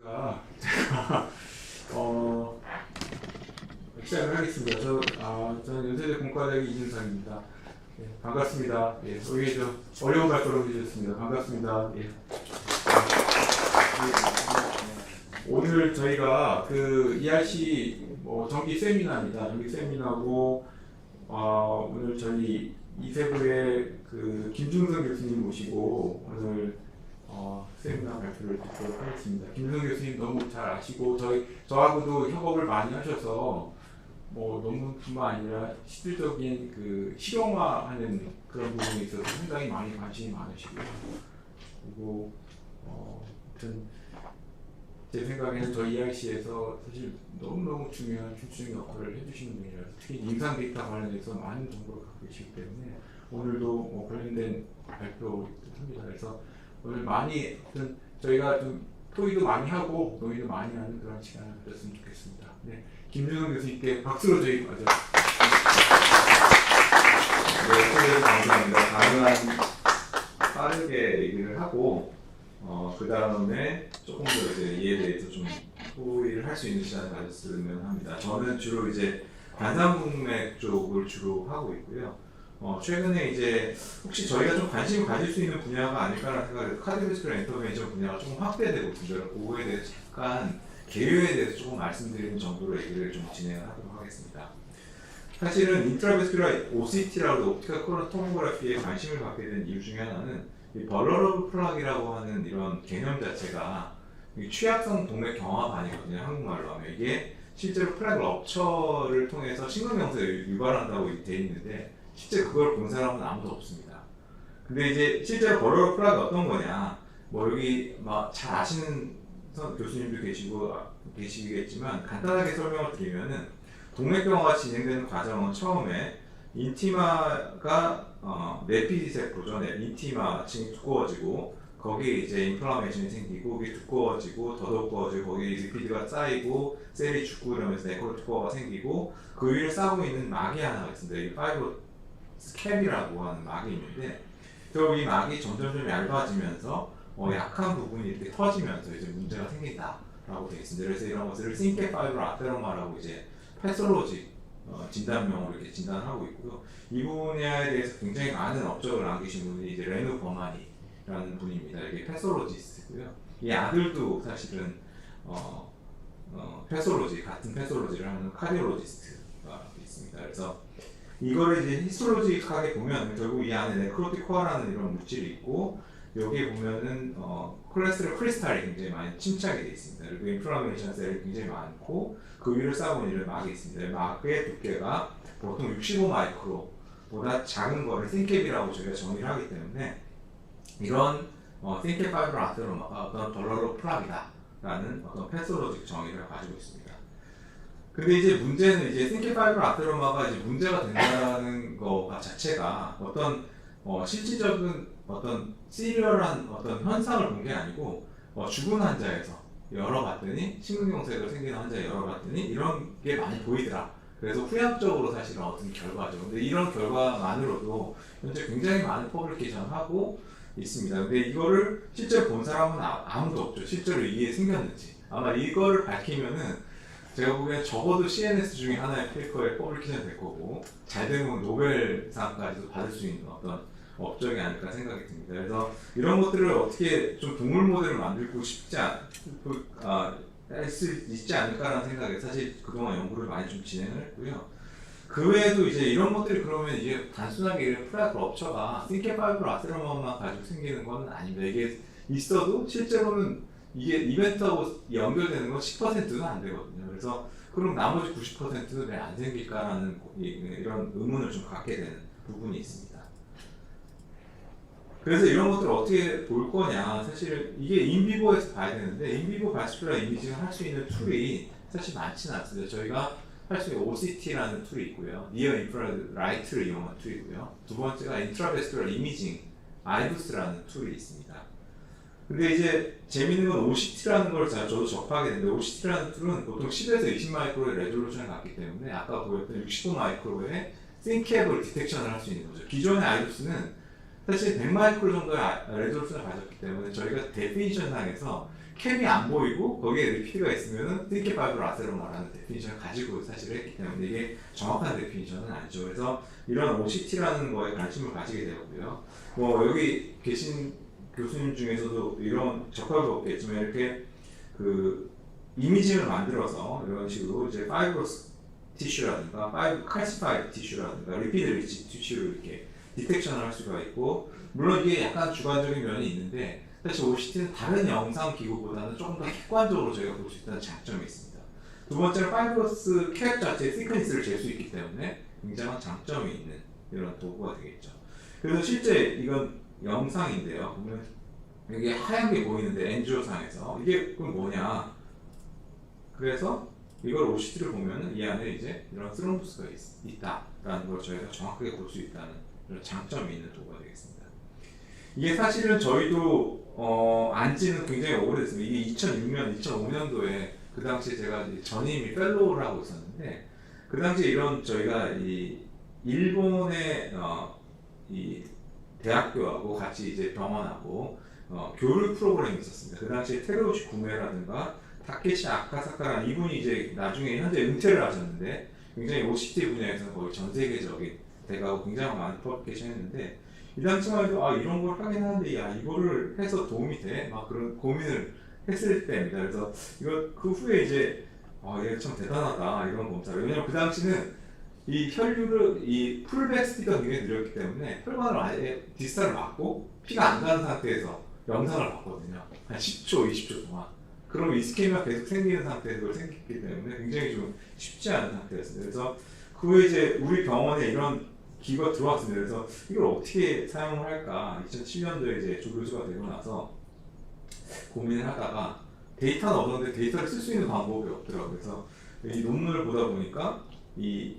제가 시작을 하겠습니다. 저는 연세대 공과대학의 이진상입니다. 예, 반갑습니다. 예, 여기 어려운 발걸음 해주셨습니다. 반갑습니다. 예. 오늘 저희가 그 ERC 정기 세미나입니다. 정기 세미나고 오늘 저희 이세부의 그 김중성 교수님 모시고 오늘 세미나 발표를 듣도록 하겠습니다. 김승 교수님 너무 잘 아시고 저하고도 협업을 많이 하셔서 논문뿐만 아니라 실질적인 그 실용화하는 그런 부분에 있어서 상당히 많이 관심이 많으시고요. 그리고 아무튼 제 생각에는 저희 ERC에서 사실 너무너무 중요한 중추적 역할을 해주시는 분이라서 특히 임상 데이터 관련해서 많은 정보를 갖고 계시기 때문에 오늘도 관련된 발표를 합니다. 그래서 오늘 많이 저희가 좀 토의도 많이 하고 논의도 많이 하는 그런 시간을 가졌으면 좋겠습니다. 네, 김준성 교수님께 박수로 저희 맞아요. 네, 초대해서 감사합니다. 가능한 빠르게 얘기를 하고 그 다음에 조금 더 이제 이에 대해서 좀 토의를 할 수 있는 시간을 가졌으면 합니다. 저는 주로 이제 관상동맥 쪽을 주로 하고 있고요. 최근에 이제 혹시 저희가 좀 관심을 가질 수 있는 분야가 아닐까라는 생각에서 카디오베스큘러 인터벤션 분야가 조금 확대되고 있습니다. 그거에 대해서 약간 개요에 대해서 조금 말씀드리는 정도로 얘기를 좀 진행을 하도록 하겠습니다. 사실은 인트라베스큘러 OCT라고 옵티컬 컬러 토모그래피에 관심을 갖게 된 이유 중에 하나는 이 벌러러블 플락이라고 하는 이런 개념 자체가 취약성 동맥 경화반이거든요. 한국말로 하면 이게 실제로 플락 럽처를 통해서 심근경색을 유발한다고 돼 있는데 실제 그걸 본 사람은 아무도 없습니다. 근데 이제 실제로 벌러러블 플락이 어떤 거냐, 여기 잘 아시는 교수님도 계시겠지만 간단하게 설명을 드리면은 동맥경화가 진행되는 과정은 처음에 인티마가 내피세포죠. 인티마 층이 두꺼워지고 거기에 이제 인플라메이션이 생기고 그게 두꺼워지고 더 두꺼워지고 거기에 리피드가 쌓이고 셀이 죽고 이러면서 네크로티코어가 생기고 그 위를 싸고 있는 막이 하나가 있습니다. 이 파이브 스캡이라고 하는 막이 있는데 결국 이 막이 점점 얇아지면서 약한 부분이 이렇게 터지면서 이제 문제가 생긴다라고 되어 있습니다. 그래서 이런 것들을 신케 파이브로 아테로마라고 이제 패솔로지 진단명으로 이렇게 진단하고 있고요. 이 분야에 대해서 굉장히 많은 업적을 남기신 분이 이제 레누 버마니라는 분입니다. 이게 패솔로지스트고요. 이 아들도 사실은 패솔로지 같은 패솔로지를 하는 카디올로지스트가 있습니다. 그래서 이거를 이제 히스톨로직하게 보면 결국 이 안에 네크로티코어라는 이런 물질이 있고 여기에 보면은 콜레스테롤 크리스탈이 굉장히 많이 침착이 되어 있습니다. 그리고 인플라메이션 셀이 굉장히 많고 그 위를 싸고 있는 막이 있습니다. 막의 두께가 보통 65 마이크로보다 작은 거를 싱캡이라고 저희가 정의를 하기 때문에 이런 싱캡 파이브로 아테로마가 어떤 벌러러 플락이다라는 어떤 패솔로직 정의를 가지고 있습니다. 근데 이제 문제는 이제 싱캡 파이브로 아테로마가 이제 문제가 된다는 거 자체가 어떤 실질적인 어떤 시리얼한 어떤 현상을 본 게 아니고 죽은 환자에서 열어봤더니 심근경색으로 생기는 환자에 열어봤더니 이런 게 많이 보이더라. 그래서 후약적으로 사실은 얻은 결과죠. 근데 이런 결과만으로도 현재 굉장히 많은 퍼블리케이션을 하고 있습니다. 근데 이거를 실제로 본 사람은 아무도 없죠. 실제로 이게 생겼는지. 아마 이거를 밝히면은 제가 보기엔 적어도 CNS 중에 하나의 페이퍼에 퍼블리케이션 될 거고 잘 되면 노벨상까지도 받을 수 있는 어떤 업적이 아닐까 생각이 듭니다. 그래서 이런 것들을 어떻게 좀 동물 모델을 만들고 할 수 있지 않을까라는 생각에 사실 그동안 연구를 많이 좀 진행을 했고요. 그 외에도 이제 이런 것들이 그러면 이게 단순하게 플락 럽처가 싱케 파이브 아테로마만 가지고 생기는 건 아닙니다. 이게 있어도 실제로는 이게 이벤트하고 연결되는 건 10%도 안 되거든요. 그래서 그럼 나머지 90%는 왜 안 생길까라는 이런 의문을 좀 갖게 되는 부분이 있습니다. 그래서 이런 것들을 어떻게 볼 거냐, 사실 이게 인비보에서 봐야 되는데 인비보 바스큘러 이미징을 할 수 있는 툴이 사실 많지는 않습니다. 저희가 할 수 있는 OCT라는 툴이 있고요. 니어 인프라레드 라이트를 이용한 툴이고요. 두 번째가 인트라베스큘러 이미징 아이부스라는 툴이 있습니다. 근데 이제 재밌는 건 OCT라는 걸 저도 접하게 됐는데 OCT라는 툴은 보통 10에서 20 마이크로의 레졸루션을 갖기 때문에 아까 보였던 65 마이크로의 싱캡을 디텍션을 할 수 있는 거죠. 기존의 아이부스는 사실 100 마이크로 정도의 레졸루션을 가졌기 때문에 저희가 데피니션상에서 캡이 안 보이고 거기에 리피드가 있으면은 띵켓 파이브로 아세로마라는 데피니션을 가지고 사실 했기 때문에 이게 정확한 데피니션은 아니죠. 그래서 이런 OCT라는 거에 관심을 가지게 되었고요. 뭐 여기 계신 교수님 중에서도 이런 접하고 없겠지만 이렇게 그 이미징을 만들어서 이런 식으로 이제 파이브러스 티슈라든가 칼시파이드 티슈라든가 리피드 리치 티슈를 이렇게 디텍션을 할 수가 있고, 물론 이게 약간 주관적인 면이 있는데 사실 OCT는 다른 영상 기구보다는 조금 더 객관적으로 저희가 볼 수 있다는 장점이 있습니다. 두 번째는 파이브러스 캡 자체의 시퀀스를 잴 수 있기 때문에 굉장한 장점이 있는 이런 도구가 되겠죠. 그래서 실제 이건 영상인데요. 보면 여기 하얀 게 보이는데 엔지오상에서 이게 그럼 뭐냐? 그래서 이걸 OCT를 보면은 이 안에 이제 이런 스럼부스가 있다라는 걸 저희가 정확하게 볼 수 있다는 이런 장점이 있는 도구가 되겠습니다. 이게 사실은 저희도 안 지는 굉장히 오래됐습니다. 이게 2006년, 2005년도에 그 당시에 제가 이제 전임이 펠로우를 하고 있었는데 그 당시에 이런 저희가 이 일본의 이 대학교하고 같이 이제 병원하고 교류 프로그램이 있었습니다. 그 당시에 테루오시 구메라든가 타케시 아카사카라는 이분이 이제 나중에 현재 은퇴를 하셨는데 굉장히 OCT 분야에서는 거의 전 세계적인 대가고 굉장히 많은 퍼블리케이션 했는데 이 당시만 해도 이런 걸 하긴 하는데 야 이거를 해서 도움이 돼? 막 그런 고민을 했을 때입니다. 그래서 이거 그 후에 이제 얘 참 대단하다 이런 검사. 왜냐면 그 당시는 이 혈류를 이 풀백 스피드가 굉장히 느렸기 때문에 혈관을 아예 디스탈을 막고 피가 안 가는 상태에서 영상을 봤거든요. 한 10초, 20초 동안. 그러면 이스케미가 계속 생기는 상태에서 그걸 생겼기 때문에 굉장히 좀 쉽지 않은 상태였습니다. 그래서 그 후에 이제 우리 병원에 이런 기구가 들어왔습니다. 그래서 이걸 어떻게 사용을 할까 2007년도에 이제 조교수가 되고 나서 고민을 하다가 데이터는 얻었는데 데이터를 쓸 수 있는 방법이 없더라고요. 그래서 이 논문을 보다 보니까 이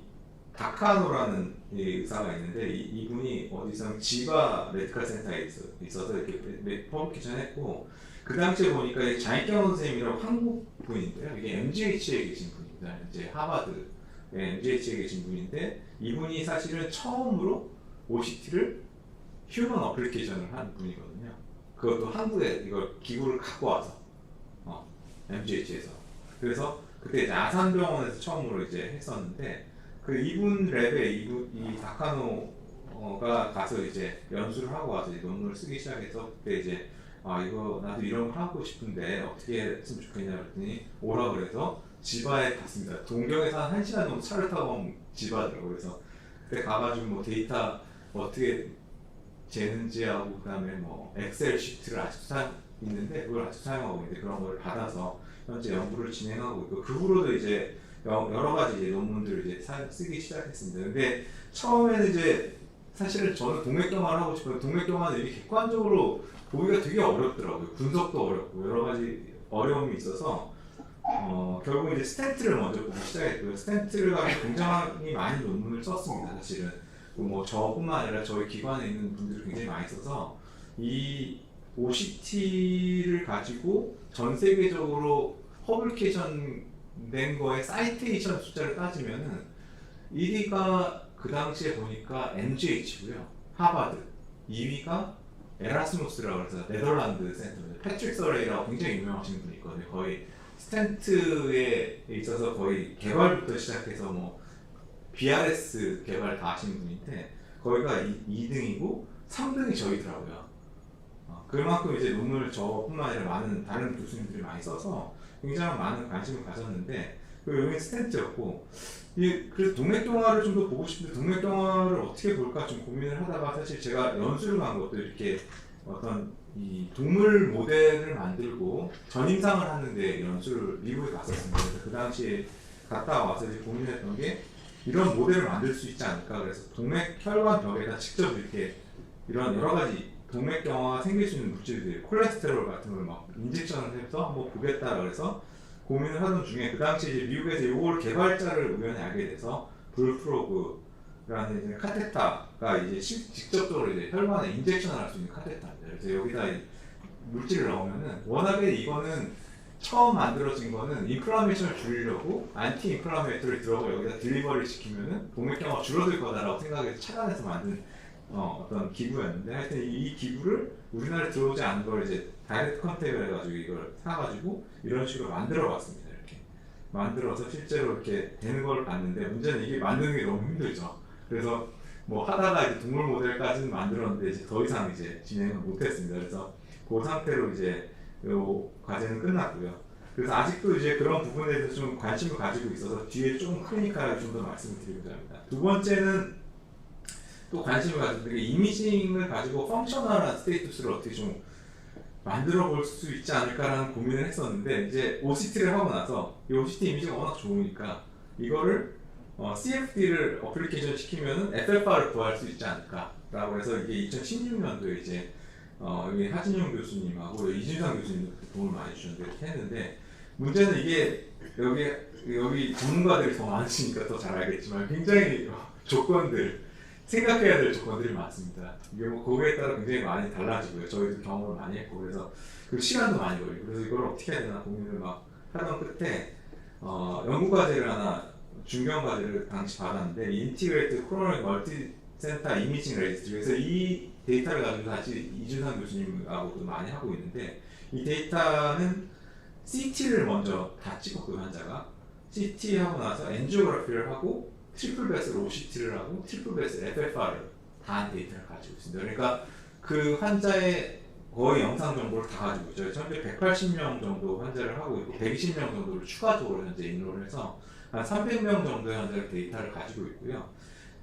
다카노라는 의사가 있는데 이분이 어디서 지바 메디컬 센터에 있어서 이렇게 퍼블리케이션 했고 그 당시에 보니까 장익경 선생님이라고 한국 분인데요. 이게 MGH에 계신 분입니다. 이제 하버드 MGH에 계신 분인데 이분이 사실은 처음으로 OCT를 휴먼 어플리케이션을 한 분이거든요. 그것도 한국에 이걸 기구를 갖고 와서 MGH에서 그래서 그때 이제 아산병원에서 처음으로 이제 했었는데 그 이분 랩에 이 다카노가 가서 이제 연수를 하고 와서 이제 논문을 쓰기 시작해서 그때 이제 이거 나도 이런 거 하고 싶은데 어떻게 했으면 좋겠냐 그랬더니 오라 그래서 지바에 갔습니다. 동경에서 한 1시간 정도 차를 타고 온 지바더라고요. 그래서 그때 가가지고 뭐 데이터 어떻게 재는지 하고 그다음에 뭐 엑셀 시트를 아직도 있는데 그걸 아직도 사용하고 있는데 그런 걸 받아서 현재 연구를 진행하고 있고 그 후로도 이제 여러 가지 이제 논문들을 이제 쓰기 시작했습니다. 근데 처음에는 이제 사실은 저는 동맥경화를 하고 싶어요. 동맥경화는 이게 객관적으로 보기가 되게 어렵더라고요. 분석도 어렵고 여러 가지 어려움이 있어서 결국 이제 스텐트를 먼저 보기 시작했고요. 스텐트를 가지고 굉장히 많이 논문을 썼습니다. 사실은 뭐 저뿐만 아니라 저희 기관에 있는 분들이 굉장히 많이 써서 이 OCT를 가지고 전 세계적으로 퍼블리케이션 된 거에 사이테이션 숫자를 따지면은 1위가 그 당시에 보니까 MGH고요. 하버드. 2위가 에라스무스라고 해서 네덜란드 센터입니다. 패트릭 서레이라고 굉장히 유명하신 분이 있거든요. 거의 스텐트에 있어서 거의 개발부터 시작해서 뭐 BRS 개발 다 하시는 분인데 거기가 2등이고 3등이 저희더라고요. 그만큼 이제 논문을 저뿐만 아니라 많은 다른 교수님들이 많이 써서 굉장히 많은 관심을 가졌는데 여기 스텐트였고 그래서 동맥경화를 좀 더 보고 싶은데 동맥경화를 어떻게 볼까 좀 고민을 하다가 사실 제가 연수를 간 것도 이렇게 어떤 이 동물 모델을 만들고 전임상을 하는데 연수를 미국에 갔었습니다. 그래서 그 당시에 갔다 와서 이제 고민했던 게 이런 모델을 만들 수 있지 않을까. 그래서 동맥혈관 벽에다 직접 이렇게 이런 여러 가지 동맥경화가 생길 수 있는 물질들, 콜레스테롤 같은 걸 막 인젝션을 해서 한번 보겠다 그래서 고민을 하던 중에 그 당시 이제 미국에서 이걸 개발자를 우연히 알게 돼서 불프로그라는 이제 카테타가 이제 직접적으로 이제 혈관에 인젝션을 할 수 있는 카테타입니다. 그래서 여기다 물질을 넣으면은 워낙에 이거는 처음 만들어진 거는 인플라메이션을 줄이려고 안티 인플라메이터를 들어가 여기다 딜리버리를 시키면은 동맥경화가 줄어들 거다라고 생각해서 착안해서 만든 어떤 기구였는데 하여튼 이 기구를 우리나라에 들어오지 않은 걸 이제 다이렉트 컨택을 해가지고 이걸 사가지고 이런 식으로 만들어 봤습니다. 이렇게 만들어서 실제로 이렇게 되는 걸 봤는데 문제는 이게 만드는 게 너무 힘들죠. 그래서 뭐 하다가 이제 동물 모델까지는 만들었는데 이제 더 이상 이제 진행을 못했습니다. 그래서 그 상태로 이제 요 과제는 끝났고요. 그래서 아직도 이제 그런 부분에 대해서 좀 관심을 가지고 있어서 뒤에 좀 크니까 좀 더 말씀을 드리고자 합니다. 두 번째는 또 관심을 가지고 게 이미징을 가지고 펑셔널한 스테이투스를 어떻게 좀 만들어 볼 수 있지 않을까라는 고민을 했었는데 이제 OCT를 하고 나서 이 OCT 이미지가 워낙 좋으니까 이거를 CFD를 어플리케이션 시키면은 FFR을 구할 수 있지 않을까라고 해서 이게 2016년도에 이제 여기 하진용 교수님하고 이준상 교수님도 도움을 많이 주셨는데 이렇게 했는데 문제는 이게 여기 전문가들이 더 많으시니까 더 잘 알겠지만 굉장히 조건들 생각해야 될 조건들이 많습니다. 이게 뭐 거기에 따라 굉장히 많이 달라지고요. 저희도 경험을 많이 했고 그래서 그 시간도 많이 걸리고 그래서 이걸 어떻게 해야 되나 고민을 막 하던 끝에 연구 과제를 하나 중요한 과제를 당시 받았는데 인티그레이트 코로나 멀티 센터 이미징 레지스트리 그래서 이 데이터를 가지고 다시 이준상 교수님하고도 많이 하고 있는데 이 데이터는 CT를 먼저 다 찍었고요. 환자가 CT 하고 나서 엔지오그래피를 하고 트리플 베스로 OCT를 하고 트리플 베스 FFR을 다 한 데이터를 가지고 있습니다. 그러니까 그 환자의 거의 영상 정보를 다 가지고 있죠. 현재 180명 정도 환자를 하고 있고 120명 정도를 추가적으로 현재 인로를 해서 한 300명 정도의 환자의 데이터를 가지고 있고요.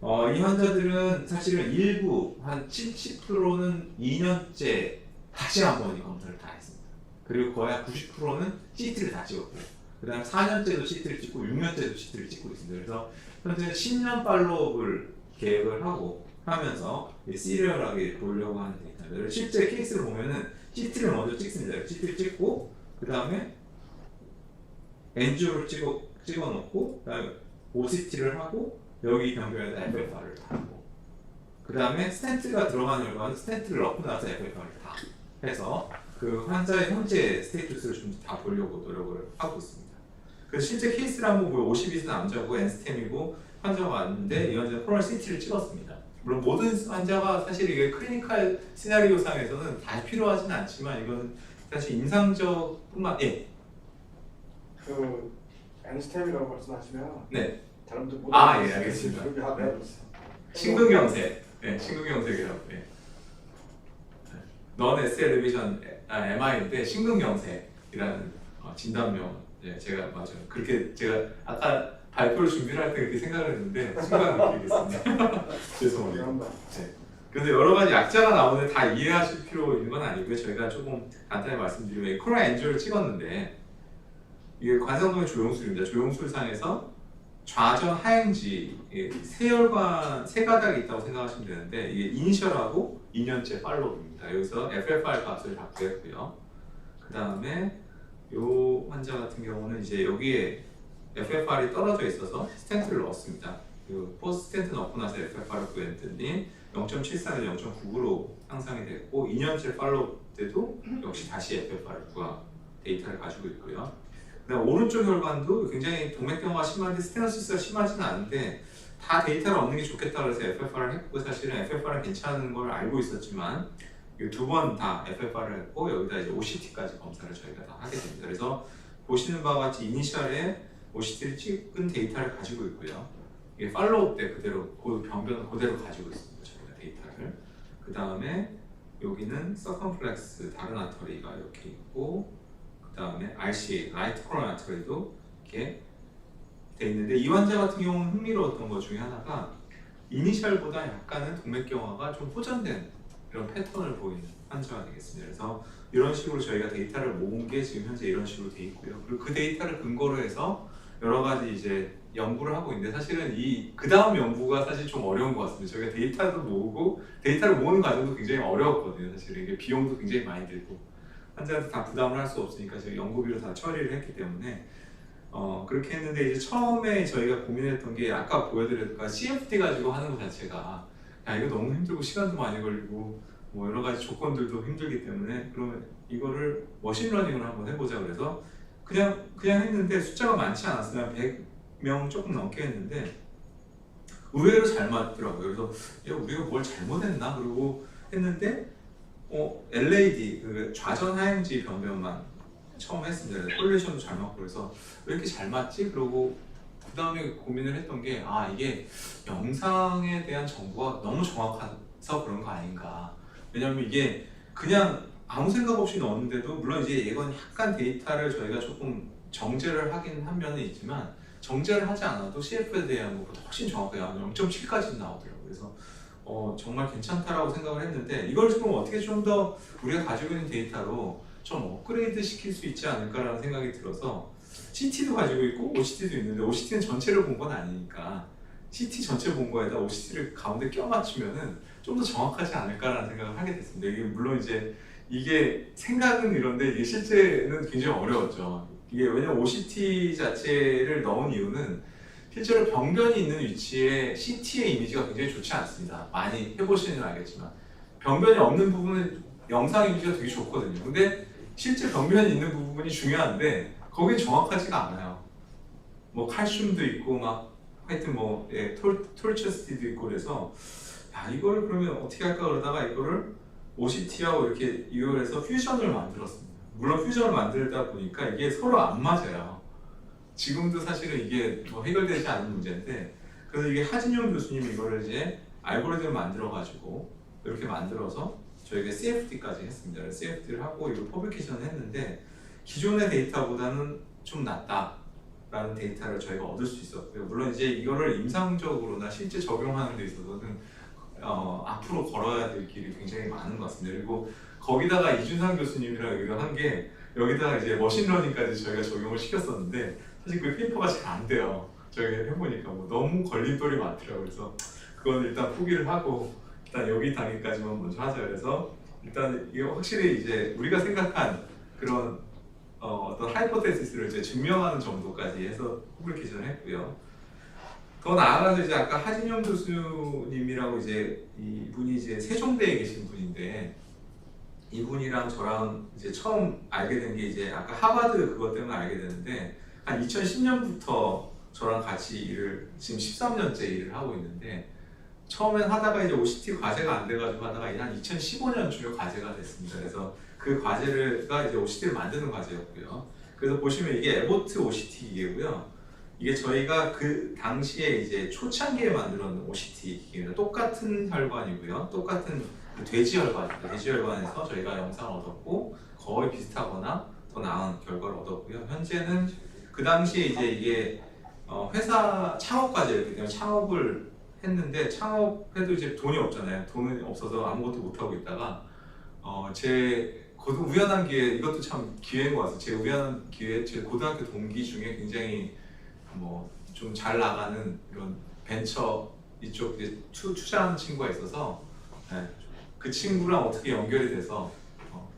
이 환자들은 사실은 일부 한 70%는 2년째 다시 한번 이 검사를 다 했습니다. 그리고 거의 한 90%는 CT를 다 찍었고요. 그 다음에 4년째도 CT를 찍고 6년째도 CT를 찍고 있습니다. 그래서 현재 10년 팔로업을 계획을 하고 하면서 시리얼하게 보려고 하는 데이터입니다. 실제 케이스를 보면은 CT를 먼저 찍습니다. CT를 찍고 그 다음에 엔지오를 찍어놓고 그 다음에 OCT를 하고 여기 병변에다 FFR을 다 하고 그 다음에 스텐트가 들어가는 결과는 스텐트를 넣고 나서 FFR을 다 해서 그 환자의 현재 스테이투스를 좀 다 보려고 노력을 하고 있습니다. 그래서 실제 케이스를 한번 보면 52세 남자고 엔스템이고 환자가 왔는데 이 환자는 코로나 CT를 찍었습니다. 물론 모든 환자가 사실 이게 클리니컬 시나리오상에서는 다 필요하지는 않지만 이건 사실 임상적뿐만 그 엔스템이라고 말씀하시면 네. 다른 분들 못 예, 알아듣겠어요. 알겠습니다. 그렇게 하면 심근경색, 심근경색이라고. 넌 ST 엘리베이션 MI인데 심근경색이라는 진단명. 제가 맞아요. 그렇게 제가 아까 발표를 준비를 할 때 그렇게 생각을 했는데 순간 느끼겠습니다. 죄송합니다. 그래서 여러 가지 약자가 나오는데 다 이해하실 필요 있는 건 아니고요. 저희가 조금 간단히 말씀드리면 코로나 엔지오를 찍었는데 이게 관상동의 조영술입니다. 조영술상에서 좌전 하행지 세혈관 세 가닥이 있다고 생각하시면 되는데 이게 이니셜하고 2년째 팔로우입니다. 여기서 FFR 값을 다 구했고요. 그 다음에 이 환자 같은 경우는 이제 여기에 FFR이 떨어져 있어서 스텐트를 넣었습니다. 그 포스트 스텐트 넣고 나서 FFR을 구했더니 0.74에서 0.99로 향상이 됐고 2년째 팔로우 때도 역시 다시 FFR을 구한 데이터를 가지고 있고요. 그다음 오른쪽 혈관도 굉장히 동맥경화가 심한데 스테노시스가 심하지는 않은데 다 데이터를 얻는 게 좋겠다 그래서 FFR을 했고 사실은 FFR은 괜찮은 걸 알고 있었지만 두 번 다 FFR을 했고 여기다 이제 OCT까지 검사를 저희가 다 하게 됩니다. 그래서 보시는 바와 같이 이니셜에 OCT를 찍은 데이터를 가지고 있고요. 이게 팔로우 때 그대로 그 병변을 그대로 가지고 있습니다. 저희가 데이터를. 그 다음에 여기는 서컴플렉스 다른 아터리가 이렇게 있고 그 다음에 RCA 라이트 코로나 아터리도 이렇게 돼 있는데 이 환자 같은 경우는 흥미로웠던 것 중에 하나가 이니셜보다 약간은 동맥경화가 좀 호전된 이런 패턴을 보이는 환자가 되겠습니다. 그래서 이런 식으로 저희가 데이터를 모은 게 지금 현재 이런 식으로 돼 있고요. 그리고 그 데이터를 근거로 해서 여러 가지 이제 연구를 하고 있는데 사실은 그 다음 연구가 사실 좀 어려운 것 같습니다. 저희가 데이터도 모으고 데이터를 모으는 과정도 굉장히 어려웠거든요. 사실 이게 비용도 굉장히 많이 들고 환자한테 다 부담을 할 수 없으니까 저희 연구비로 다 처리를 했기 때문에 그렇게 했는데 이제 처음에 저희가 고민했던 게 아까 보여드렸던 CFD 가지고 하는 것 자체가 야 이거 너무 힘들고 시간도 많이 걸리고 뭐 여러 가지 조건들도 힘들기 때문에 그러면 이거를 머신러닝을 한번 해보자 그래서 그냥 했는데 숫자가 많지 않았어요. 한 100명 조금 넘게 했는데 의외로 잘 맞더라고요. 그래서 야, 우리가 뭘 잘못했나? 그러고 했는데 LED 그 좌전 하행지 변경만 처음 했습니다. 콜레이션도 잘 맞고 그래서 왜 이렇게 잘 맞지? 그러고 그 다음에 고민을 했던 게 이게 영상에 대한 정보가 너무 정확해서 그런 거 아닌가. 왜냐면 이게 그냥 아무 생각 없이 넣었는데도 물론 이제 이건 약간 데이터를 저희가 조금 정제를 하긴 한 면은 있지만 정제를 하지 않아도 CF에 대한 것보다 훨씬 정확하게 0.7까지 나오더라고요. 그래서 정말 괜찮다라고 생각을 했는데 이걸 그럼 어떻게 좀 더 우리가 가지고 있는 데이터로 좀 업그레이드 시킬 수 있지 않을까라는 생각이 들어서 CT도 가지고 있고 OCT도 있는데 OCT는 전체를 본 건 아니니까 CT 전체 본 거에다 OCT를 가운데 껴 맞추면은 좀 더 정확하지 않을까라는 생각을 하게 됐습니다. 이게 물론 이게 생각은 이런데 이게 실제는 굉장히 어려웠죠. 이게 왜냐면 OCT 자체를 넣은 이유는 실제로 병변이 있는 위치에 CT의 이미지가 굉장히 좋지 않습니다. 많이 해보시면 알겠지만 병변이 없는 부분은 영상 이미지가 되게 좋거든요. 근데 실제 병변이 있는 부분이 중요한데 거긴 정확하지가 않아요. 뭐 칼슘도 있고 막 하여튼 뭐 톨체스티도 있고 그래서 이거를 그러면 어떻게 할까 그러다가 이거를 OCT하고 이렇게 이용해서 퓨전을 만들었습니다. 물론 퓨전을 만들다 보니까 이게 서로 안 맞아요. 지금도 사실은 이게 뭐 해결되지 않은 문제인데 그래서 이게 하진용 교수님이 이거를 이제 알고리즘을 만들어가지고 이렇게 만들어서 저희가 CFD까지 했습니다. CFD를 하고 이걸 퍼블리케이션을 했는데 기존의 데이터보다는 좀 낫다라는 데이터를 저희가 얻을 수 있었고요. 물론 이제 이거를 임상적으로나 실제 적용하는 데 있어서는 앞으로 걸어야 될 길이 굉장히 많은 것 같습니다. 그리고 거기다가 이준상 교수님이랑 여기가 한 게 여기다가 이제 머신러닝까지 저희가 적용을 시켰었는데 사실 그 페이퍼가 잘 안 돼요. 저희가 해보니까 뭐 너무 걸림돌이 많더라고요. 그래서 그건 일단 포기를 하고 일단 여기 단계까지만 먼저 하자. 그래서 일단 이게 확실히 이제 우리가 생각한 그런 어떤 하이포테시스를 이제 증명하는 정도까지 해서 퍼블리케이션을 했고요. 더 나아가서 이제 아까 하진영 교수님이라고 이제 이분이 이제 세종대에 계신 분인데 이분이랑 저랑 이제 처음 알게 된 게 이제 아까 하버드 그것 때문에 알게 됐는데 한 2010년부터 저랑 같이 일을 지금 13년째 일을 하고 있는데 처음엔 하다가 이제 OCT 과제가 안 돼가지고 하다가 한 2015년쯤에 과제가 됐습니다. 그래서 그 과제가 이제 OCT를 만드는 과제였고요. 그래서 보시면 이게 에보트 OCT 기계고요. 이게 저희가 그 당시에 이제 초창기에 만들었는 OCT 기계입니다. 똑같은 혈관이고요. 똑같은 돼지 혈관입니다. 돼지 혈관에서 저희가 영상을 얻었고 거의 비슷하거나 더 나은 결과를 얻었고요. 현재는 그 당시에 이제 이게 회사 창업 과제였기 때문에 창업을 했는데 창업해도 이제 돈이 없잖아요. 돈이 없어서 아무것도 못 하고 있다가 제 우연한 기회 이것도 참 기회인 것 같아요. 제 우연한 기회 제 고등학교 동기 중에 굉장히 뭐 좀 잘 나가는 이런 벤처 이쪽 투자하는 친구가 있어서 그 친구랑 어떻게 연결이 돼서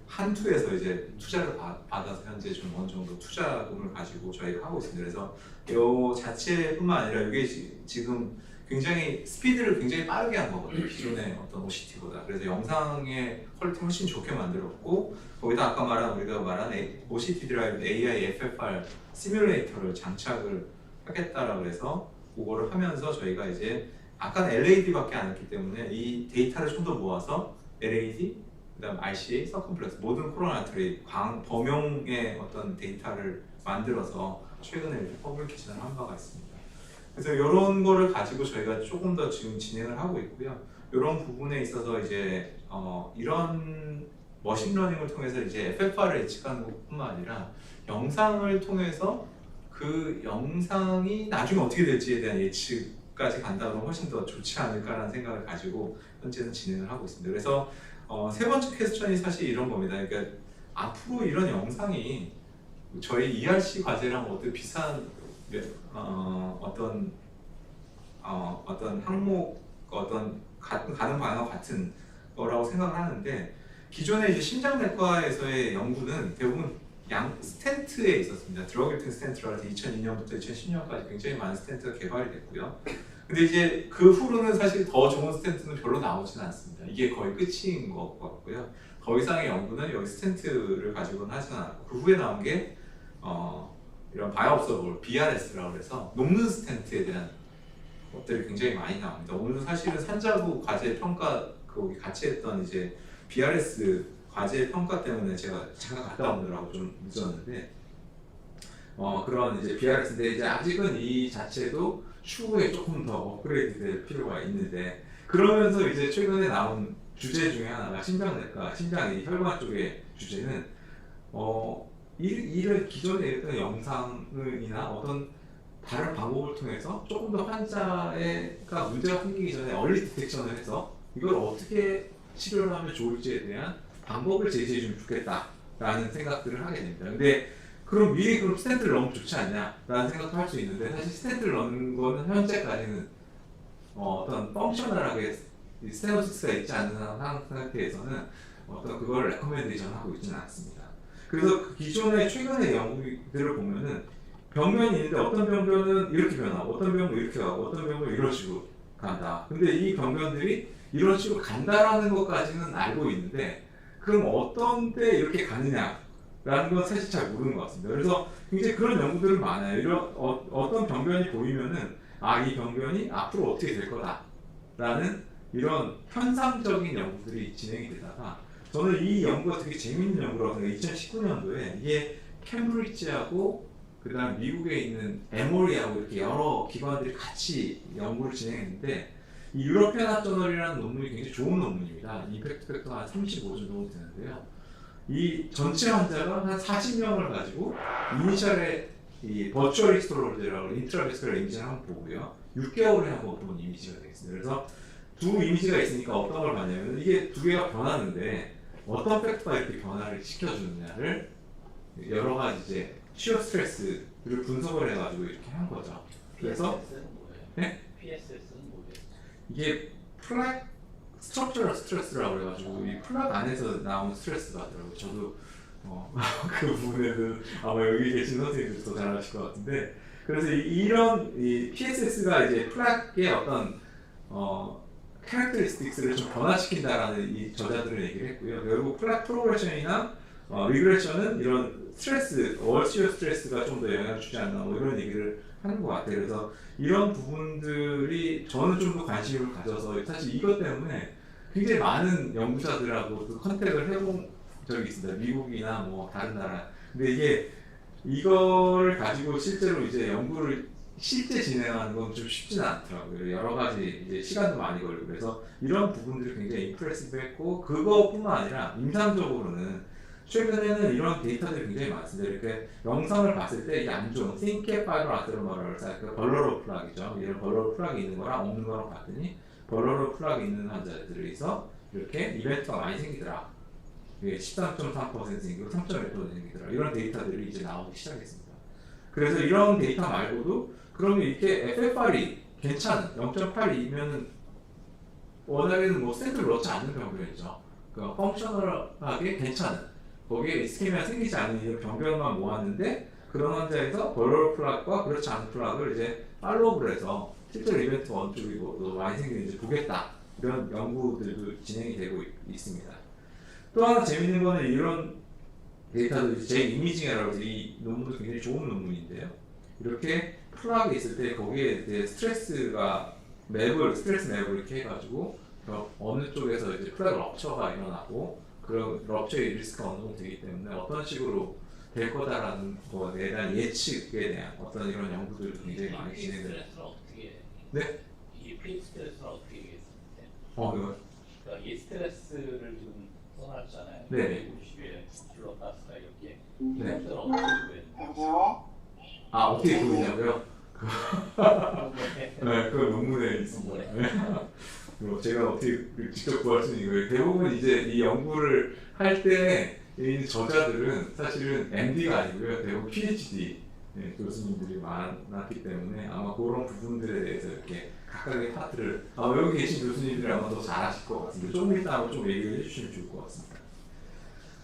한투에서 이제 투자를 받아서 현재 좀 어느 정도 투자금을 가지고 저희가 하고 있습니다. 그래서 이 자체뿐만 아니라 이게 지금 굉장히 스피드를 굉장히 빠르게 한 거거든요. 기존의 어떤 OCT보다. 그래서 영상의 퀄리티 훨씬 좋게 만들었고 거기다 아까 우리가 말한 OCT 드라이브 AI FFR 시뮬레이터를 장착을 하겠다라고 해서 그거를 하면서 저희가 이제 아까는 LAD밖에 안 했기 때문에 이 데이터를 좀 더 모아서 LAD, 그다음 RCA, 서컴플렉스 모든 코로나트리 범용의 어떤 데이터를 만들어서 최근에 이렇게 퍼블리케이션을 한 바가 있습니다. 그래서 이런 거를 가지고 저희가 조금 더 지금 진행을 하고 있고요. 이런 부분에 있어서 이제 이런 머신러닝을 통해서 이제 FFR을 예측하는 것뿐만 아니라 영상을 통해서 그 영상이 나중에 어떻게 될지에 대한 예측까지 간다면 훨씬 더 좋지 않을까라는 생각을 가지고 현재는 진행을 하고 있습니다. 그래서 세 번째 퀘스천이 사실 이런 겁니다. 그러니까 앞으로 이런 영상이 저희 ERC 과제랑 어떤 비슷한 어떤 항목 가는 방향과 같은 거라고 생각을 하는데 기존에 이제 심장내과에서의 연구는 대부분 스텐트에 있었습니다. 드러그팅 스텐트라서 2002년부터 2010년까지 굉장히 많은 스텐트가 개발이 됐고요. 근데 이제 그 후로는 사실 더 좋은 스텐트는 별로 나오지는 않습니다. 이게 거의 끝인 것 같고요. 더 이상의 연구는 여기 스텐트를 가지고는 하지는 않고 그 후에 나온 게 이런 바이옵서블 BRS라고 해서 녹는 스텐트에 대한 것들이 굉장히 많이 나옵니다. 오늘 사실은 산자부 과제 평가 거기 같이 했던 이제 BRS 과제 평가 때문에 제가 잠깐 갔다 오느라고 좀 늦었는데 그런 이제 BRS인데 이제 아직은 이 자체도 추후에 조금 더 업그레이드될 필요가 있는데 그러면서 이제 최근에 나온 주제 중에 하나가 심장내과, 심장이 혈관 쪽의 주제는 이를 기존에 했던 영상이나 어떤 다른 방법을 통해서 조금 더 환자가 문제가 생기기 전에 얼리 디텍션을 해서 이걸 어떻게 치료를 하면 좋을지에 대한 방법을 제시해 주면 좋겠다라는 생각들을 하게 됩니다. 근데 그럼 미리 그럼 스탠트를 넣으면 좋지 않냐라는 생각도 할 수 있는데 사실 스탠트를 넣는 거는 현재까지는 어떤 펑셔널하게 스테노시스가 있지 않는 상태에서는 어떤 그걸 레코멘데이션 하고 있지는 않습니다. 그래서 그 기존의 최근의 연구들을 보면은 병변이 있는데 어떤 병변은 이렇게 변하고 어떤 병변은 이렇게 가고 어떤 병변은 이런 식으로 간다. 근데 이 병변들이 이런 식으로 간다라는 것까지는 알고 있는데 그럼 어떤 때 이렇게 가느냐라는 건 사실 잘 모르는 것 같습니다. 그래서 굉장히 그런 연구들은 많아요. 이런 어떤 병변이 보이면은 이 병변이 앞으로 어떻게 될 거다라는 이런 현상적인 연구들이 진행이 되다가 저는 이 연구가 되게 재밌는 연구라고 생각해요. 2019년도에 이게 캠브리지하고 그다음 미국에 있는 에모리하고 이렇게 여러 기관들이 같이 연구를 진행했는데 이 유러피안 핫 저널이라는 논문이 굉장히 좋은 논문입니다. 임팩트 팩터가 한 35점 정도 되는데요. 이 전체 환자가 한 40명을 가지고 이니셜에 이 버추얼 히스토로지라고 인트라베스컬 이미지를 한번 보고요. 6개월에 한번 본 이미지가 되겠습니다. 그래서 두 이미지가 있으니까 어떤 걸 봤냐면 이게 두 개가 변하는데 어떤 팩터가 이렇게 변화를 시켜주느냐를 여러 가지 이제 취업 스트레스를 분석을 해가지고 이렇게 한 거죠. 그래서 PSS는 뭐예요? 네? PSS는 뭐예요? 이게 플락 스트럭처럴 스트레스라고 해가지고 이 플락 안에서 나오는 스트레스가 하더라고요. 저도 그 부분에는 아마 여기 계신 선생님들도 더 잘 아실 것 같은데 그래서 이런 PSS가 이제 플락의 어떤 캐릭터리스틱스를 좀 변화시킨다라는 이 저자들은 얘기를 했고요. 결국 플락 프로그레션이나 리그레션은 이런 스트레스, 월시어 스트레스가 좀 더 영향을 주지 않나 뭐 이런 얘기를 하는 것 같아요. 그래서 이런 부분들이 저는 좀 더 관심을 가져서 사실 이것 때문에 굉장히 많은 연구자들하고 그 컨택을 해본 적이 있습니다. 미국이나 뭐 다른 나라. 근데 이걸 가지고 실제로 이제 연구를 실제 진행하는 건 좀 쉽지는 않더라고요. 여러 가지 이제 시간도 많이 걸리고 그래서 이런 부분들이 굉장히 임프레시브했고 그것뿐만 아니라 임상적으로는 최근에는 이런 데이터들이 굉장히 많습니다. 이렇게 영상을 봤을 때 이 안 좋은 싱케 파이로 아테로마를 벌러로 플락이죠. 이런 벌러로 플락이 있는 거랑 없는 거랑 봤더니 벌러로 플락이 있는 환자들에서 이렇게 이벤트가 많이 생기더라. 13.3% 생기고 3.1% 생기더라. 이런 데이터들이 이제 나오기 시작했습니다. 그래서 이런 데이터 말고도 그러면 이렇게 FFR이 괜찮은 0.82면은 워낙에는 뭐 스탠트를 넣지 않는 병변이죠. 그러니까 펑셔널하게 괜찮은 거기에 이스케미아 생기지 않는 이런 병변만 모았는데 그런 환자에서 벌러로 플락과 그렇지 않은 플락을 이제 팔로우를 해서 실제로 이벤트 원쪽이고 많이 생기는 이제 보겠다 이런 연구들도 진행이 되고 있습니다. 또 하나 재밌는 거는 이런 데이터도 제 이미징이라고 해서 이 논문도 굉장히 좋은 논문인데요. 이렇게 플락이 있을 때 거기에 이제 스트레스 맵을 이렇게 해가지고 어느 쪽에서 이제 플락 럽처가 일어나고 그런 럽처의 리스크가 어느 정도 되기 때문에 어떤 식으로 될 거다라는 거에 대한 예측에 대한 어떤 이런 연구들도 굉장히 많이 진행돼요. 스트레스는 어떻게 해요? 네? 이 스트레스는 어떻게 얘기했는데? 이거 그러니까 이 스트레스를 지금 써놨잖아요. 네. 150에 킬로파스칼 이렇게. 네. 이것들은 어떻게 구했는지. 여보세요? 어떻게 보이냐고요? 네. 네, 그 논문에 있습니다. 네. 제가 어떻게 직접 구할 수 있는 거예요. 대부분 이제 이 연구를 할 때 이 저자들은 사실은 MD가 아니고요. 대부분 PhD 교수님들이 많았기 때문에 아마 그런 부분들에 대해서 이렇게 각각의 파트를 여기 계신 교수님들이 아마 더 잘 아실 것 같은데 조금 이따 좀 얘기를 해주시면 좋을 것 같습니다.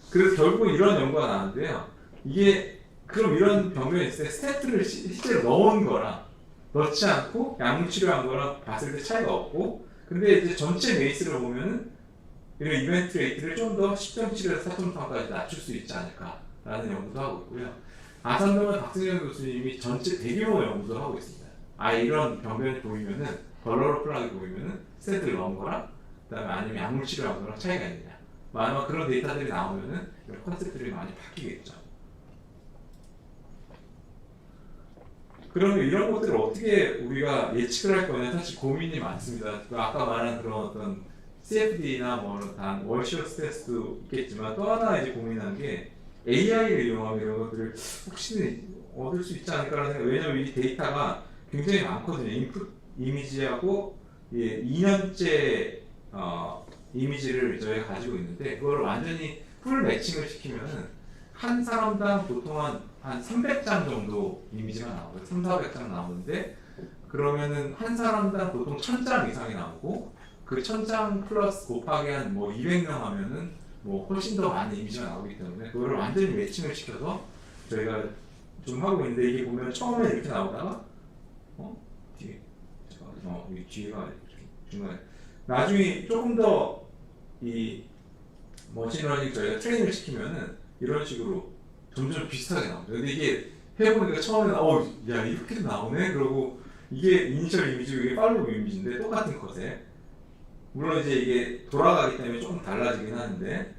그래서 결국 이런 연구가 나왔는데요. 이게 그럼 이런 병변이 있을 때 스탠트를 실제로 넣은 거랑 넣지 않고 약물 치료한 거랑 봤을 때 차이가 없고 근데 이제 전체 베이스를 보면은 이런 이벤트 레이트를 좀 더 10.7에서 4.3까지 낮출 수 있지 않을까라는 연구도 하고 있고요. 아산병원 박승현 교수님이 전체 대규모 연구도 하고 있습니다. 이런 병변이 보이면은 벌러러플하게 보이면은 스탠트를 넣은 거랑 그다음에 아니면 약물 치료한 거랑 차이가 있느냐. 아마 그런 데이터들이 나오면은 이런 컨셉들이 많이 바뀌겠죠. 그러면 이런 것들을 어떻게 우리가 예측을 할 거냐 사실 고민이 많습니다. 아까 말한 그런 어떤 CFD나 뭐 단 월시어 스트레스도 있겠지만 또 하나 이제 고민하는 게 AI를 이용하면 이런 것들을 혹시 얻을 수 있지 않을까라는 생각. 왜냐면 이 데이터가 굉장히 많거든요. 인풋 이미지하고 2년째 이미지를 저희가 가지고 있는데 그걸 완전히 풀 매칭을 시키면은 한 사람당 보통 한 300장 정도 이미지가 나오고요. 300~400장 나오는데 그러면은 한 사람당 보통 1000장 이상이 나오고 그 1000장 플러스 곱하기 한 뭐 200명 하면은 뭐 훨씬 더 많은 이미지가 나오기 때문에 그거를 완전히 매칭을 시켜서 저희가 좀 하고 있는데 이게 보면 처음에 이렇게 나오다가 뒤에 이 뒤에가 이렇게 중간에 나중에 조금 더 이 머신러닝 저희가 트레이닝을 시키면은 이런 식으로 점점 비슷하게 나옵니다. 근데 이게 해보니까 처음에는 야 이렇게도 나오네. 그러고 이게 이니셜 이미지고 이게 팔로우 이미지인데 똑같은 컷에 물론 이제 이게 돌아가기 때문에 조금 달라지긴 하는데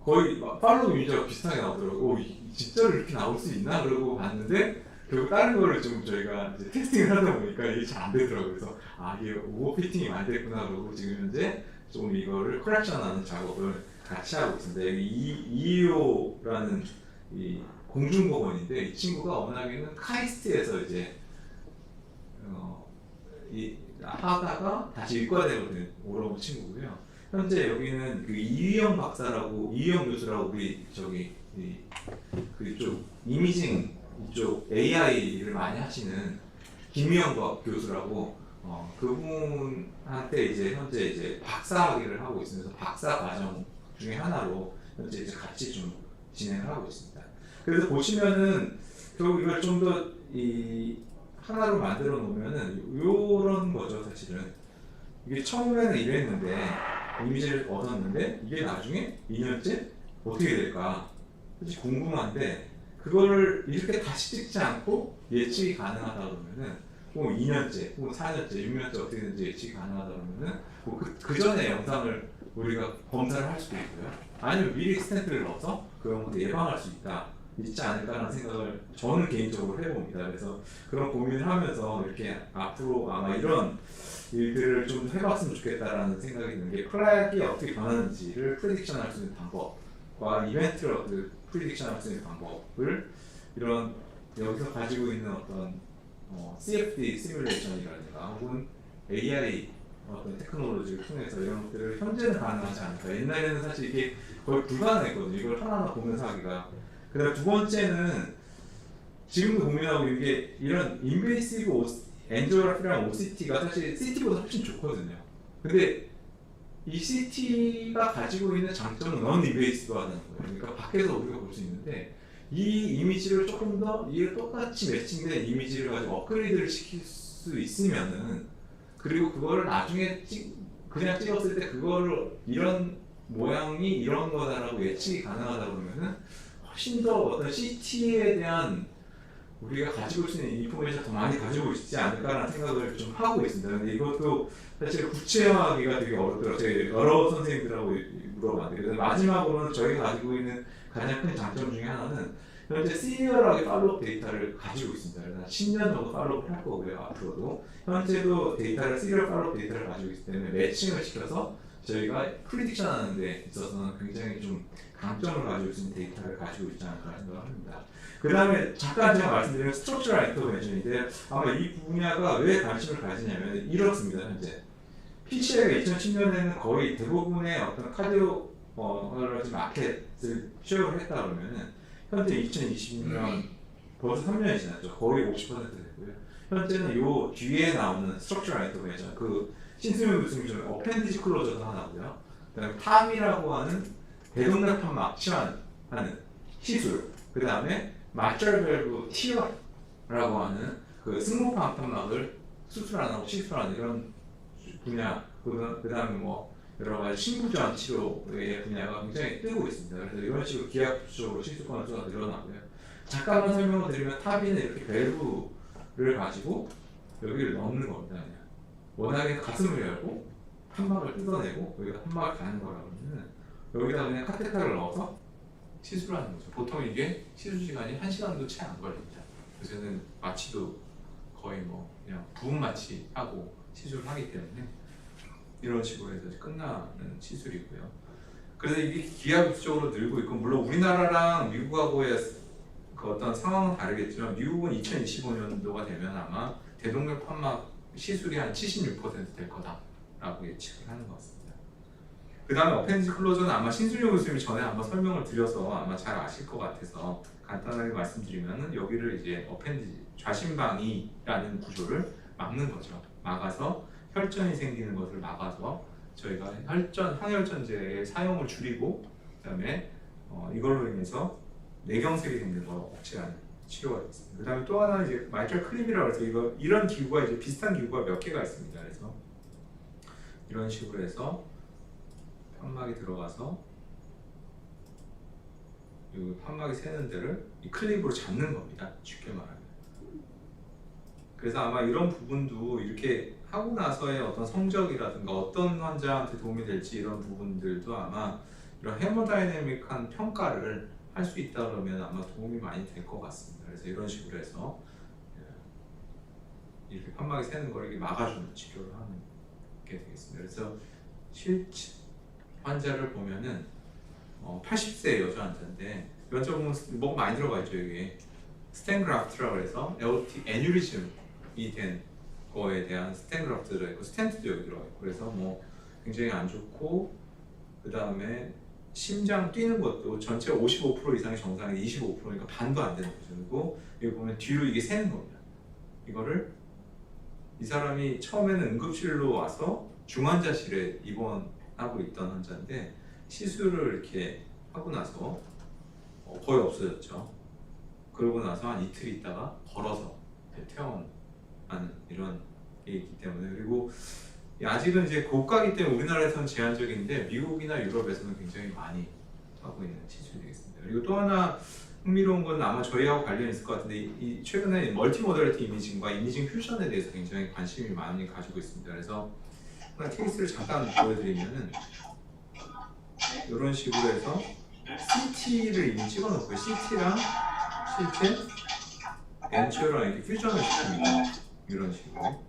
거의 팔로우 이미지가 비슷하게 나오더라고. 진짜로 이렇게 나올 수 있나? 그러고 봤는데 결국 다른 거를 좀 저희가 이제 테스팅을 하다 보니까 이게 잘 안 되더라고요. 그래서 이게 오버피팅이 많이 됐구나. 그러고 지금 현재 좀 이거를 커렉션하는 작업을 같이 하고 있습니다. 여기 이이오라는 이 공중보건인데 이 친구가 워낙에는 카이스트에서 이제 하다가 다시 의과대로 오러온 친구고요. 현재 여기는 그 이휘영 박사라고 이휘영 교수라고 우리 저기 그쪽 이미징 이쪽 AI를 많이 하시는 김희영 교수라고 그분한테 이제 현재 이제 박사학위를 하고 있으면서 박사 과정 중에 하나로 현재 이제 같이 좀 진행을 하고 있습니다. 그래서 보시면은 결국 이걸 좀 더 하나로 만들어 놓으면은 요런 거죠. 사실은 이게 처음에는 이랬는데 이미지를 얻었는데 이게 나중에 2년째 어떻게 될까 사실 궁금한데 그거를 이렇게 다시 찍지 않고 예측이 가능하다 그러면은 뭐 2년째, 뭐 4년째, 6년째 어떻게든지 예측이 가능하다 그러면은 뭐 그 전에 영상을 우리가 검사를 할 수도 있고요. 아니면 미리 스탠트를 넣어서 그런 것도 예방할 수 있지 않을까라는 생각을 저는 개인적으로 해봅니다. 그래서 그런 고민을 하면서 이렇게 앞으로 아마 이런 일들을 좀 해봤으면 좋겠다라는 생각이 드는 게 플라그이 어떻게 변하는지를 프레딕션할 수 있는 방법과 이벤트를 어떻게 프리딕션할 수 있는 방법을 이런 여기서 가지고 있는 어떤 CFD 시뮬레이션이라든가 혹은 AI 어떤 테크놀로지를 통해서 이런 것들을 현재는 가능하지 않을까. 옛날에는 사실 이게 거의 불가능했거든요. 이걸 하나하나 보면서 하기가. 그다음 두 번째는 지금도 고민하고 있는 게 이런 인베이시브 엔지오그래피랑 OCT가 사실 CT보다 훨씬 좋거든요. 근데 이 CT가 가지고 있는 장점은 넌 인베이시브하다는 거예요. 그러니까 밖에서 우리가 볼 수 있는데 이 이미지를 조금 더 이게 똑같이 매칭된 이미지를 가지고 업그레이드를 시킬 수 있으면은 그리고 그거를 나중에 그냥 찍었을 때 그거를 이런 모양이 이런 거다라고 예측이 가능하다 그러면은 훨씬 더 어떤 CT에 대한 우리가 가지고 있는 인포메이션을 더 많이 가지고 있지 않을까라는 생각을 좀 하고 있습니다. 근데 이것도 사실 구체화하기가 되게 어렵더라고요. 제가 여러 선생님들하고 물어봤는데 그래서 마지막으로는 저희가 가지고 있는 가장 큰 장점 중에 하나는 현재 시리얼하게 팔로업 데이터를 가지고 있습니다. 그래서 10년 정도 팔로업을 할 거고요. 앞으로도 현재도 데이터를 시리얼 팔로업 데이터를 가지고 있기 때문에 매칭을 시켜서 저희가 프리딕션 하는 데 있어서는 굉장히 좀 강점을 가지고 있는 데이터를 가지고 있지 않을까 생각을 합니다. 그 다음에 잠깐 제가 말씀드린 스트럭처럴 인터벤션인데 아마 이 분야가 왜 관심을 가지냐면 이렇습니다. 현재 PCI가 2010년에는 거의 대부분의 어떤 카디오컬러지 마켓을 취업을 했다 그러면은 현재 2020년 벌써 3년이 지났죠. 거의 50% 됐고요. 현재는 요 뒤에 나오는 스트럭처럴 인터벤션 그 신수명 교수님 좀 어펜디지 클로저도 하나고요. 그다음에 탐이라고 하는 대동脈판막 치환하는 시술. 그 다음에 마셜 밸브 티어라고 하는 그 승모판 판막을 수술하는 시술하는 이런 분야. 그 다음에 뭐 여러 가지 신부전 치료의 분야가 굉장히 뜨고 있습니다. 그래서 이런 식으로 기하급수적으로 시술권 수가 늘어나고요. 잠깐만 설명을 드리면 탑이는 이렇게 밸브를 가지고 여기를 넣는 겁니다. 그냥. 워낙에 가슴을 열고 판막을 뜯어내고 여기가 판막을 가는 거라 그러면 여기다 그냥 카테터를 넣어서 시술을 하는 거죠. 보통 이게 시술 시간이 1시간도 채 안 걸립니다. 요새는 마취도 거의 뭐 그냥 부분 마취하고 시술을 하기 때문에 이런 식으로 해서 끝나는 시술이고요. 그래서 이게 기하급수적으로 늘고 있고, 물론 우리나라랑 미국하고의 그 어떤 상황은 다르겠지만 미국은 2025년도가 되면 아마 대동맥 판막 시술이 한 76% 될 거다라고 예측을 하는 것 같습니다. 그 다음에 어펜디지 클로저는 아마 신순영 교수님이 전에 한번 설명을 드려서 아마 잘 아실 것 같아서 간단하게 말씀드리면은 여기를 이제 어펜디지 좌심방이라는 구조를 막는 거죠. 막아서 혈전이 생기는 것을 막아서 저희가 항혈전제의 사용을 줄이고, 그다음에 이걸로 인해서 내경색이 생기는 걸 억제하는 치료가 있습니다. 그다음에 또 하나 이제 마이트럴 클립이라고 해서 이런 기구가 이제 비슷한 기구가 몇 개가 있습니다. 그래서 이런 식으로 해서 판막이 들어가서 이 판막이 새는 데를 이 클립으로 잡는 겁니다. 쉽게 말하면. 그래서 아마 이런 부분도 이렇게 하고 나서의 어떤 성적이라든가 어떤 환자한테 도움이 될지 이런 부분들도 아마 이런 헤모다이내믹한 평가를 할 수 있다 그러면 아마 도움이 많이 될 것 같습니다. 그래서 이런 식으로 해서 이렇게 판막이 새는 걸 이렇게 막아주는 치료를 하는 게 되겠습니다. 그래서 실제 환자를 보면은 80세 여자 환자인데 여자 보면 뭐가 많이 들어가 있죠. 여기 스텐 그라프트라고 해서 에오틱 애뉴리즘이 된 거에 대한 스텐 그라프트 들어있고 스텐트도 여기 들어가 있고, 그래서 뭐 굉장히 안 좋고, 그 다음에 심장 뛰는 것도 전체 55% 이상이 정상이 25%니까 반도 안 되는 거죠. 그리고 여기 보면 뒤로 이게 새는 겁니다. 이거를 이 사람이 처음에는 응급실로 와서 중환자실에 입원하고 있던 환자인데 시술을 이렇게 하고 나서 거의 없어졌죠. 그러고 나서 한 이틀 있다가 걸어서 퇴원하는 이런 게 있기 때문에, 그리고 아직은 이제 고가기 때문에 우리나라에서는 제한적인데 미국이나 유럽에서는 굉장히 많이 하고 있는 시술이 되겠습니다. 그리고 또 하나 흥미로운 건 아마 저희하고 관련이 있을 것 같은데 최근에 멀티모더리티 이미징과 이미징 퓨전에 대해서 굉장히 관심이 많이 가지고 있습니다. 그래서 하나 케이스를 잠깐 보여드리면은 이런 식으로 해서 CT를 이미 찍어놓고요. CT랑 실제 벤처랑 이렇게 퓨전을 시킵니다. 이런 식으로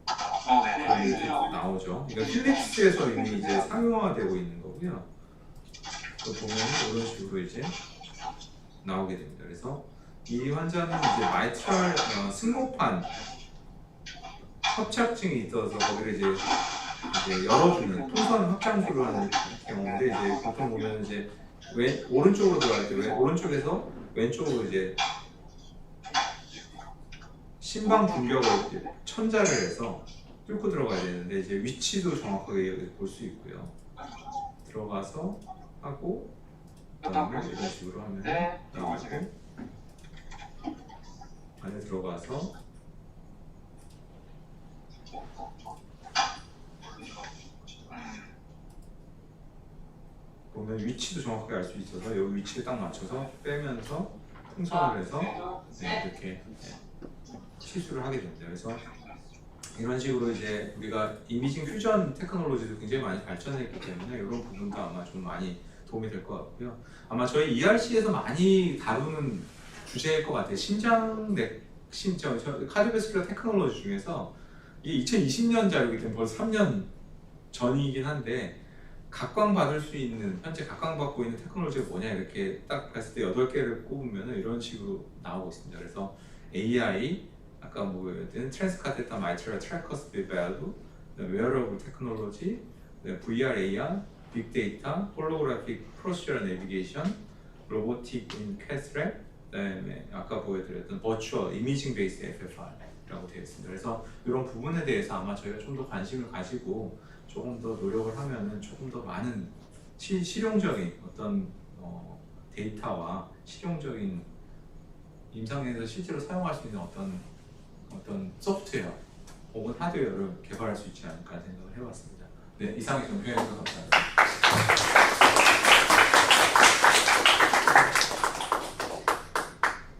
이렇게 나오죠. 이거 필립스에서 이미 이제 상용화되고 있는 거고요. 또 보면 이런 식으로 이제 나오게 됩니다. 그래서 이 환자는 이제 마이트럴 승모판 협착증이 있어서 거기를 이제 열어주는 통선 확장술을 하는 경우인데, 이제 보통 보면 이제 오른쪽으로 들어갈 때 오른쪽에서 왼쪽으로 이제 심방 중벽을 이렇게 천자를 해서 뚫고 들어가야 되는데, 이제 위치도 정확하게 볼 수 있고요. 들어가서 하고 그다음에 이런 식으로 하면 나오고, 안에 들어가서 보면 위치도 정확하게 알 수 있어서 여기 위치를 딱 맞춰서 빼면서 풍선을 해서 이렇게 시술을 하게 됩니다. 그래서 이런 식으로 이제 우리가 이미징 퓨전 테크놀로지도 굉장히 많이 발전했기 때문에 이런 부분도 아마 좀 많이 도움이 될 것 같고요. 아마 저희 ERC에서 많이 다루는 주제일 것 같아요. 카디오베스큘러 테크놀로지 중에서 이게 2020년 자료이기 때문에 벌써 3년 전이긴 한데, 각광받을 수 있는, 현재 각광받고 있는 테크놀로지가 뭐냐 이렇게 딱 봤을 때 8개를 꼽으면 이런 식으로 나오고 있습니다. 그래서 AI, 아까 뭐였든 트랜스카테터 마이트럴 트래커스 밸브, 웨어러블 테크놀로지, VR, AR, 빅데이터, 홀로그래픽 프로시저럴 내비게이션, 로보틱 인 캐스트랩, 그다음에 아까 보여드렸던 버추얼 이미징 베이스 FFR이라고 되어 있습니다. 그래서 이런 부분에 대해서 아마 저희가 좀 더 관심을 가지고 조금 더 노력을 하면은 조금 더 많은 실용적인 어떤 데이터와 실용적인 임상에서 실제로 사용할 수 있는 어떤 소프트웨어 혹은 하드웨어를 개발할 수 있지 않을까 생각을 해봤습니다. 네, 이상이 정리해주셔서 감사합니다.